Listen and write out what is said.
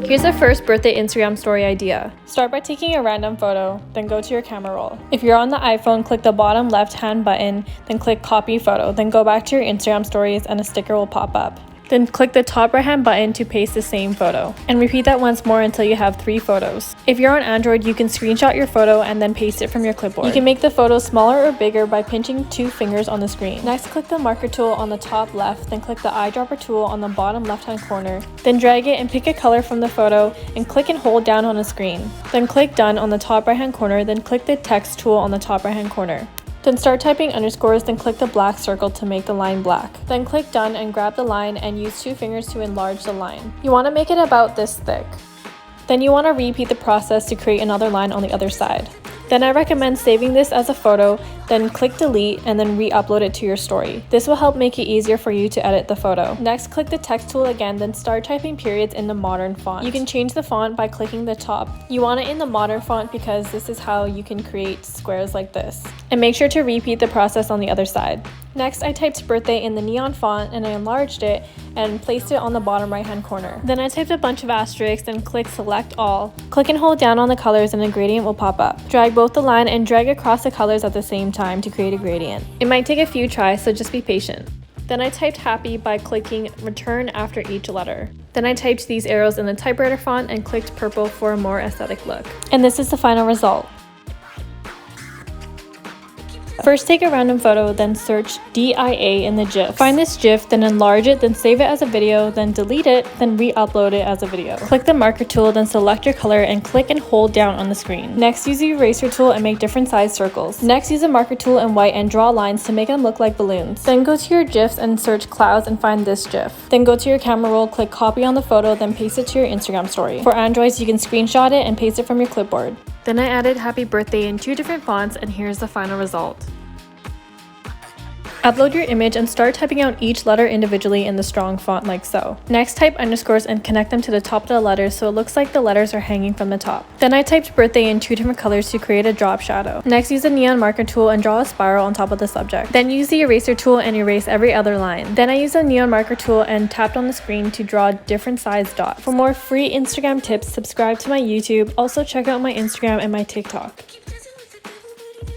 Here's the first birthday Instagram story idea. Start by taking a random photo, then go to your camera roll. If you're on the iPhone, click the bottom left-hand button, then click copy photo, then go back to your Instagram stories and a sticker will pop up. Then click the top right-hand button to paste the same photo. And repeat that once more until you have 3 photos. If you're on Android, you can screenshot your photo and then paste it from your clipboard. You can make the photo smaller or bigger by pinching 2 fingers on the screen. Next, click the marker tool on the top left, then click the eyedropper tool on the bottom left-hand corner. Then drag it and pick a color from the photo and click and hold down on the screen. Then click done on the top right-hand corner, then click the text tool on the top right-hand corner. Then start typing underscores, then click the black circle to make the line black. Then click done and grab the line and use 2 fingers to enlarge the line. You want to make it about this thick. Then you want to repeat the process to create another line on the other side. Then I recommend saving this as a photo, then click delete and then re-upload it to your story. This will help make it easier for you to edit the photo. Next, click the text tool again, then start typing periods in the modern font. You can change the font by clicking the top. You want it in the modern font because this is how you can create squares like this. And make sure to repeat the process on the other side. Next, I typed birthday in the neon font and I enlarged it and placed it on the bottom right hand corner. Then I typed a bunch of asterisks and click select all. Click and hold down on the colors and a gradient will pop up. Drag both the line and drag across the colors at the same time to create a gradient. It might take a few tries, so just be patient. Then I typed happy by clicking return after each letter. Then I typed these arrows in the typewriter font and clicked purple for a more aesthetic look. And this is the final result. First, take a random photo, then search DIA in the GIF. Find this GIF, then enlarge it, then save it as a video, then delete it, then re-upload it as a video. Click the marker tool, then select your color and click and hold down on the screen. Next, use the eraser tool and make different size circles. Next, use the marker tool in white and draw lines to make them look like balloons. Then go to your GIFs and search clouds and find this GIF. Then go to your camera roll, click copy on the photo, then paste it to your Instagram story. For Androids, you can screenshot it and paste it from your clipboard. Then I added happy birthday in 2 different fonts and here's the final result. Upload your image and start typing out each letter individually in the strong font like so. Next, type underscores and connect them to the top of the letters so it looks like the letters are hanging from the top. Then I typed birthday in 2 different colors to create a drop shadow. Next, use the neon marker tool and draw a spiral on top of the subject. Then use the eraser tool and erase every other line. Then I used the neon marker tool and tapped on the screen to draw different size dots. For more free Instagram tips, subscribe to my YouTube. Also check out my Instagram and my TikTok.